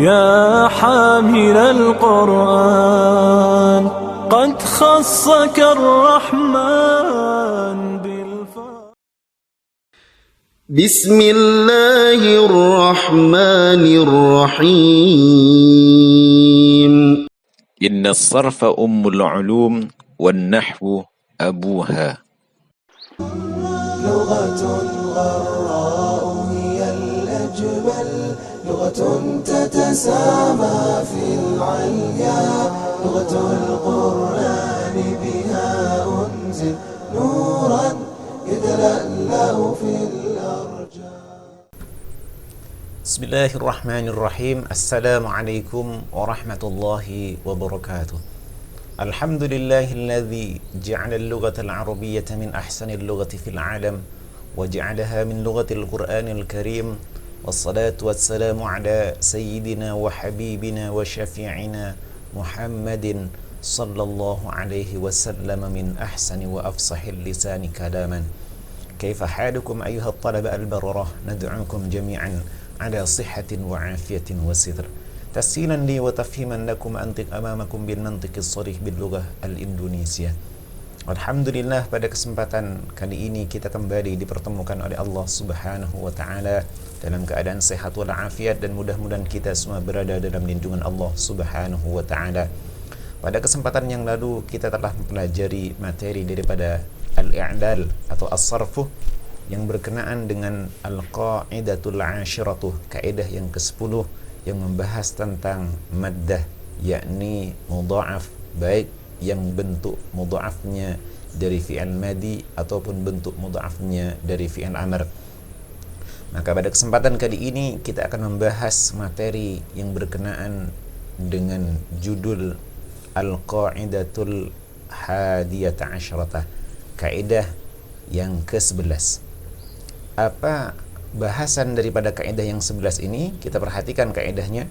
يا حامل القرآن قد خصك الرحمن بالفضل. بسم الله الرحمن الرحيم. إن الصرف أم العلوم والنحو أبوها. لغة غراء هي الأجمل، لغة تتسامى في العليا، لغة القرآن بها أنزل نورا يتلألأ في الأرجاء. بسم الله الرحمن الرحيم. السلام عليكم ورحمة الله وبركاته. الحمد لله الذي جعل اللغة العربية من أحسن اللغة في العالم وجعلها من لغة القرآن الكريم، والصلاة والسلام على سيدنا وحبيبنا وشفيعنا محمد صلى الله عليه وسلم من أحسن وأفصح اللسان كلاما. كيف حالكم أيها الطلبة البررة؟ ندعوكم جميعا على صحة وعافية وستر. تسهيلا لي وتفهيما لكم أنطق أمامكم بالمنطق الصريح باللغة الإندونيسية. Alhamdulillah, pada kesempatan kali ini kita kembali dipertemukan oleh Allah Subhanahu wa Ta'ala dalam keadaan sehat walafiat, dan mudah-mudahan kita semua berada dalam lindungan Allah Subhanahu wa Ta'ala. Pada kesempatan yang lalu kita telah mempelajari materi daripada al-i'lal atau as-sarfu yang berkenaan dengan al-qa'idatul 'ashiratuh, kaidah yang ke-10 yang membahas tentang maddah, yakni mudha'af, baik yang bentuk mudha'afnya dari fi'il madi ataupun bentuk mudha'afnya dari fi'il amr. Maka pada kesempatan kali ini kita akan membahas materi yang berkenaan dengan judul Al-Qa'idatul Hadiyata Asyaratah, kaidah yang ke-11. Apa bahasan daripada kaidah yang 11 ini? Kita perhatikan kaidahnya.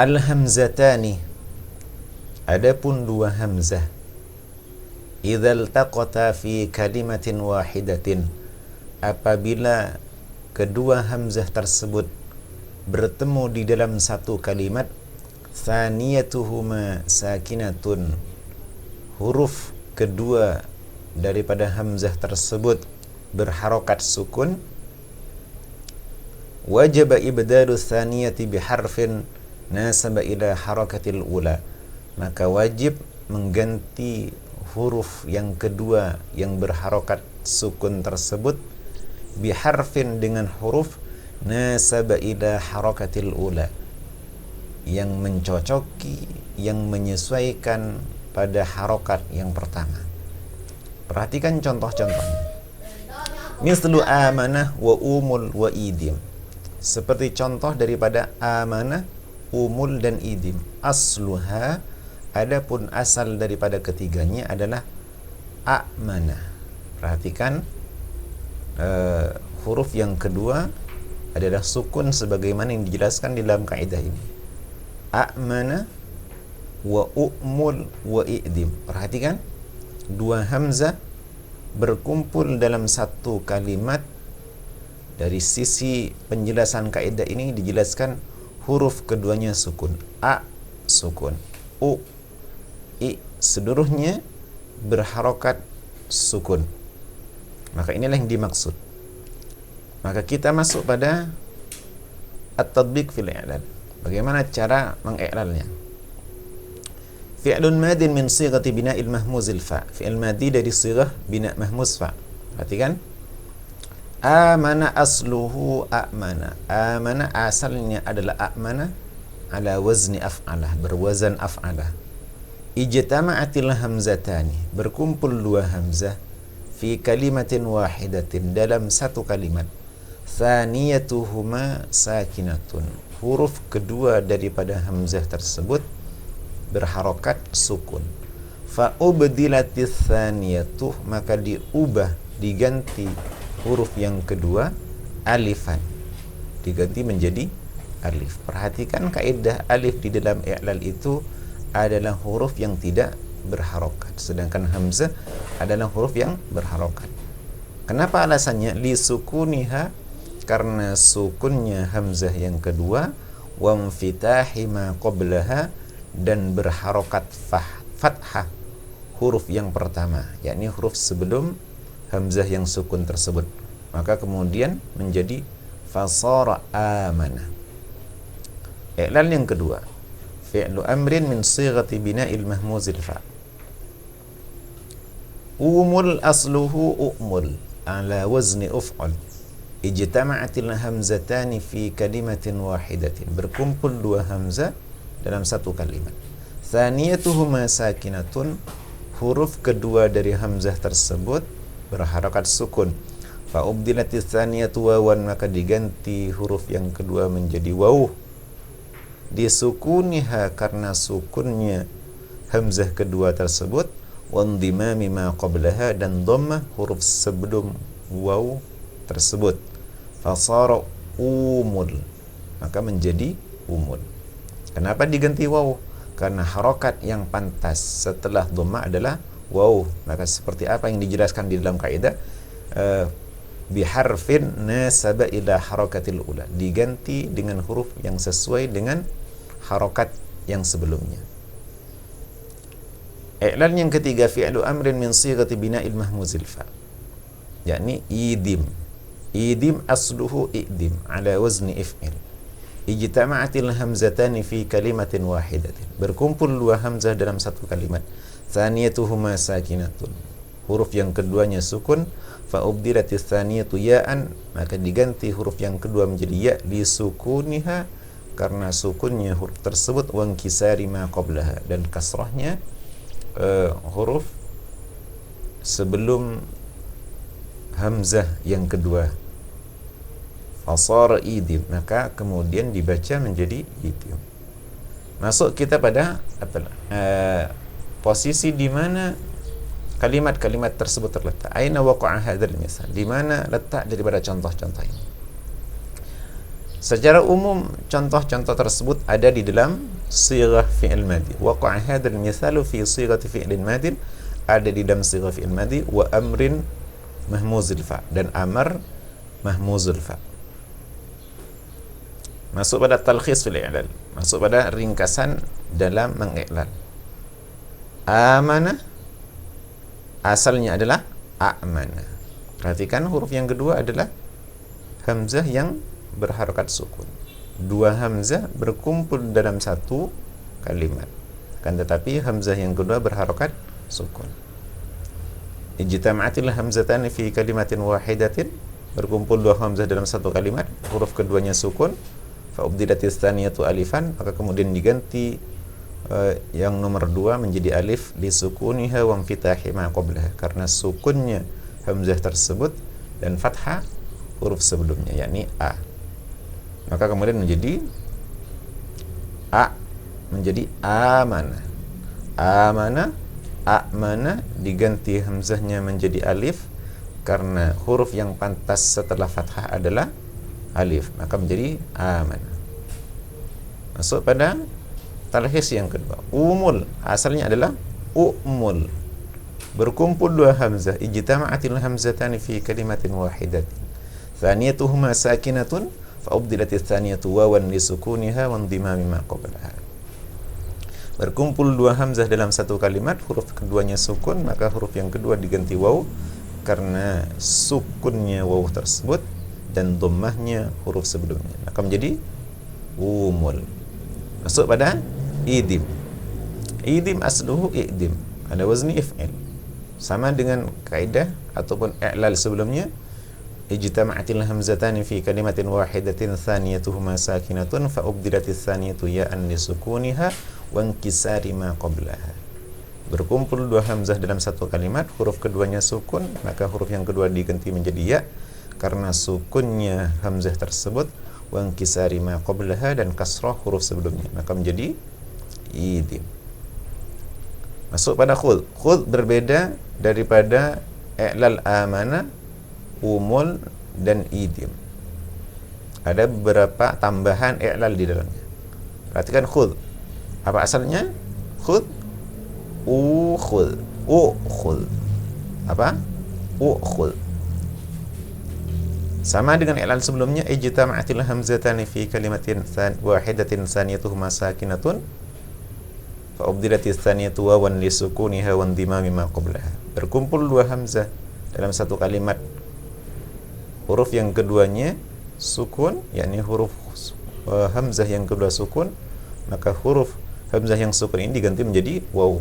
Al-hamzatani, adapun dua hamzah, idza iltaqata fi kalimatin wahidatin, apabila kedua hamzah tersebut bertemu di dalam satu kalimat, thaniyatuhuma sakinatun, huruf kedua daripada hamzah tersebut berharokat sukun, wajib ibdalu thaniyati biharfin nasaba ila harakatil ula, maka wajib mengganti huruf yang kedua yang berharokat sukun tersebut biharfin dengan huruf nasaba ila harakatil ula, yang mencocoki, yang menyesuaikan pada harokat yang pertama. Perhatikan contoh-contohnya. Mislu amanah wa umul wa idim, seperti contoh daripada amanah, umul dan idim. Asluha, adapun asal daripada ketiganya adalah a'manah. Perhatikan huruf yang kedua adalah sukun sebagaimana yang dijelaskan di dalam kaidah ini. A'manah wa umul wa idim. Perhatikan, dua hamzah berkumpul dalam satu kalimat. Dari sisi penjelasan kaidah ini dijelaskan huruf keduanya sukun. A sukun, U, I seluruhnya berharokat sukun. Maka inilah yang dimaksud. Maka kita masuk pada at-tadbiq fil i'lal. Bagaimana cara mengiklalnya? Fi'lun madin min sighati bina'il mahmuzil fa. Fi'il madi dari sighah bina' mahmuz fa. Perhatikan. Amana asluhu a'mana. Amana asalnya adalah a'mana ala wazni af'alah, berwazan af'alah. Ijtama'atil hamzatani, berkumpul dua hamzah, fi kalimatin wahidatin, dalam satu kalimat. Thaniyatuhuma sakinatun, huruf kedua daripada hamzah tersebut berharokat sukun. Fa ubdilatis thaniyatuh, maka diubah, diganti huruf yang kedua alifan, diganti menjadi alif. Perhatikan kaidah alif di dalam i'lal itu adalah huruf yang tidak berharokat, sedangkan hamzah adalah huruf yang berharokat. Kenapa alasannya? Li sukuniha karena sukunnya hamzah yang kedua, wa infitahi ma qablaha, dan berharokat fathah huruf yang pertama, yakni huruf sebelum hamzah yang sukun tersebut, maka kemudian menjadi fasara amana. I'lal yang kedua, fi'lu amrin min sighati bina'il mahmuzil fa. Umul asluhu u'mul ala wazni uf'al. Ijtama'atil hamzatani fi kalimatin wahidatin. Berkumpul dua hamzah dalam satu kalimat. Thaniyatuhuma sakinatun. Huruf kedua dari hamzah tersebut berharakat sukun. Fa ubdilatis thaniyatu wawan, maka diganti huruf yang kedua menjadi waw. Disukuniha, karena sukunnya hamzah kedua tersebut, wandimami ma qablaha, dan dhammah huruf sebelum waw tersebut. Fasara umul, maka menjadi umul. Kenapa diganti waw? Karena harokat yang pantas setelah dhammah adalah waw. Maka seperti apa yang dijelaskan di dalam kaidah, biharfin nasaba ila harakatil ula, diganti dengan huruf yang sesuai dengan harokat yang sebelumnya. I'lal yang ketiga, fi'lu amrin min sighati bina'il mahmuzil fa, yakni idim. Idim asluhu idim ala wazni if'il. Ijtama'atil hamzatani fi kalimatin wahidatin. Berkumpul dua hamzah dalam satu kalimat. Thaniyatuhuma sakinatun. Huruf yang keduanya sukun. Fa ubdilatis thaniyatu ya'an, maka diganti huruf yang kedua menjadi ya li sukuniha, karena sukunnya huruf tersebut, wa inkisari ma qablaha, dan kasrahnya huruf sebelum hamzah yang kedua. Fasara idim, maka kemudian dibaca menjadi idim. Masuk kita pada posisi di mana kalimat-kalimat tersebut terletak. Aina waqa'a hadzal misal, di mana letak daripada contoh-contoh ini. Secara umum contoh-contoh tersebut ada di dalam sighah fi'il madhi. Waqa'a hadzal misalu fi sighati fi'lin madhi, ada di dalam sighah fi'il madhi, wa amrin mahmuzil fa, dan amar mahmuzul fa. Masuk pada talkhis fil i'lal, masuk pada ringkasan dalam mengi'lal. Amana asalnya adalah a'mana. Perhatikan huruf yang kedua adalah hamzah yang berharokat sukun. Dua hamzah berkumpul dalam satu kalimat, kan tetapi hamzah yang kedua berharokat sukun. Ijtama'atil hamzatani fi kalimatin wahidatin, berkumpul dua hamzah dalam satu kalimat, huruf keduanya sukun. Fa ubdilatis tsaniyatu alifan, maka kemudian diganti yang nomor dua menjadi alif li sukuniha wa infitahi ma qablaha, karena sukunnya hamzah tersebut dan fathah huruf sebelumnya, yakni a. Maka kemudian menjadi a, menjadi amana. Amana, a'mana, diganti hamzahnya menjadi alif karena huruf yang pantas setelah fathah adalah alif, maka menjadi amana. Masuk pada talhis yang kedua. Umul asalnya adalah u'mul. Berkumpul dua hamzah, ijtama'atil hamzatani fi kalimatin wahidatin. Thaniyatuhuma sakinatun fa ubdilatis thaniyatu wawan li sukuniha wa indimami ma qablaha. Berkumpul dua hamzah dalam satu kalimat, huruf keduanya sukun, maka huruf yang kedua diganti waw karena sukunnya waw tersebut dan dhammahnya huruf sebelumnya, maka menjadi umul. Masuk pada idim. Idim asluhu idim ala wazni if'il, sama dengan kaidah ataupun i'lal sebelumnya. Ijtama'atil hamzatani fi kalimatin wahidatin thaniyatuhuma sakinatun fa ubdilatis thaniyatu ya'an li sukuniha wa inkisari ma qablaha. Berkumpul dua hamzah dalam satu kalimat, huruf keduanya sukun, maka huruf yang kedua diganti menjadi ya karena sukunnya hamzah tersebut, wa inkisari ma qablaha, dan kasrah huruf sebelumnya, maka menjadi idim. Masuk pada khudh. Khudh berbeda daripada i'lal amana, umul, dan idim. Ada beberapa tambahan i'lal di dalamnya. Perhatikan khudh. Apa asalnya? Khudh, ukhudh, ukhudh. Apa? Ukhudh. Sama dengan i'lal sebelumnya, ijtama'atil hamzatani fi kalimatin wahidatin saniyatuhuma sakinatun fa ubdilatis saniyatu wawan li sukuniha wa indimami ma qablaha. Berkumpul dua hamzah dalam satu kalimat, huruf yang keduanya sukun, yakni huruf hamzah yang kedua sukun, maka huruf hamzah yang sukun ini diganti menjadi waw.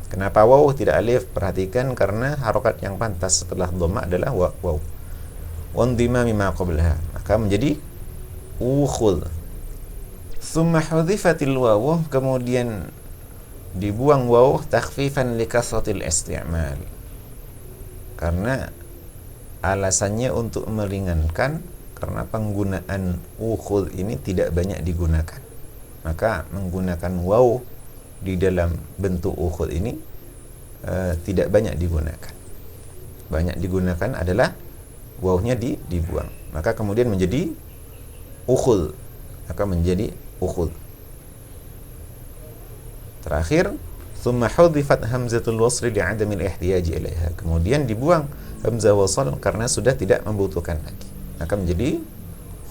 Kenapa waw tidak alif? Perhatikan, karena harokat yang pantas setelah dhamma adalah waw. Wandima mimma qablaha, maka menjadi ukhul. Tsumma hudhifatil waw, kemudian dibuang waw takhfifan li kasratil isti'mal. Karena alasannya untuk meringankan, karena penggunaan ukhul ini tidak banyak digunakan. Maka menggunakan waw di dalam bentuk ukhul ini tidak banyak digunakan. Banyak digunakan adalah wawnya dibuang, maka kemudian menjadi ukhul, maka menjadi ukhul. Terakhir, thumma hudhifat hamzatul wasli li'adamil ihtiyaji ilaiha, kemudian dibuang hamzah wasal karena sudah tidak membutuhkan lagi, maka menjadi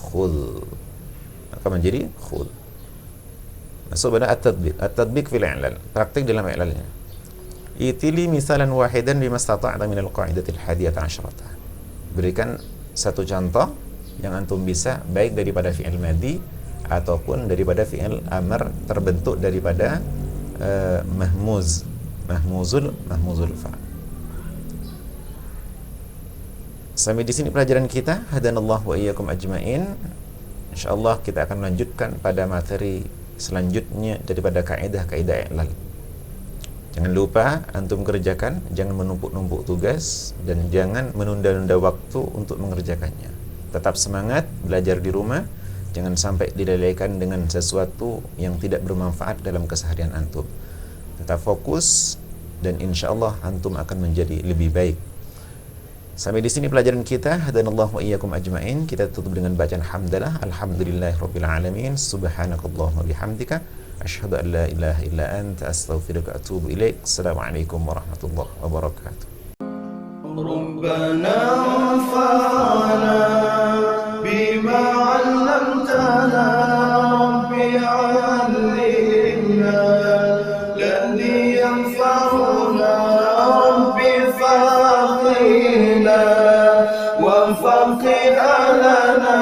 khul, maka menjadi khul. Masuk pada at-tadbiq fil i'lal, praktik dalam i'lalnya. Itili misalan wahidan bima stata'ta minal qa'idatil hadiyata asyrata. Berikan satu contoh yang antum bisa, baik daripada fi'il madhi ataupun daripada fi'il amr terbentuk daripada mahmuzul fa. Sampai di sini pelajaran kita. Hadanallahu wa iyyakum ajmain. Insyaallah kita akan melanjutkan pada materi selanjutnya daripada kaidah-kaidah i'lal. Jangan lupa antum kerjakan, jangan menumpuk-numpuk tugas, dan jangan menunda-nunda waktu untuk mengerjakannya. Tetap semangat belajar di rumah, jangan sampai dilalaikan dengan sesuatu yang tidak bermanfaat dalam keseharian antum. Tetap fokus, dan insya Allah antum akan menjadi lebih baik. Sampai di sini pelajaran kita. Hadanallahu wa iyyakum ajmain. Kita tutup dengan bacaan hamdalah. Alhamdulillahirabbil alamin. Subhanakallahumma bihamdika asyhadu an la ilaha illa anta astaghfiruka wa atubu ilaik. Assalamualaikum warahmatullahi wabarakatuh. ربنا انفعنا بما علمتنا ربي علمنا الذي ينفعنا ربي فقهنا وفقه لنا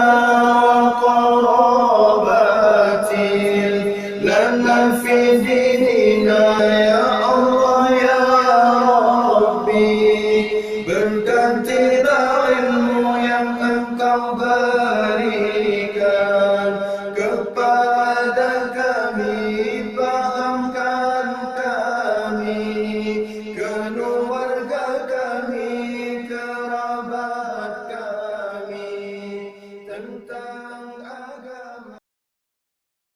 وقراباتي لنا في ديننا يا الله يا ربي bergantilah ilmu yang engkau berikan kepada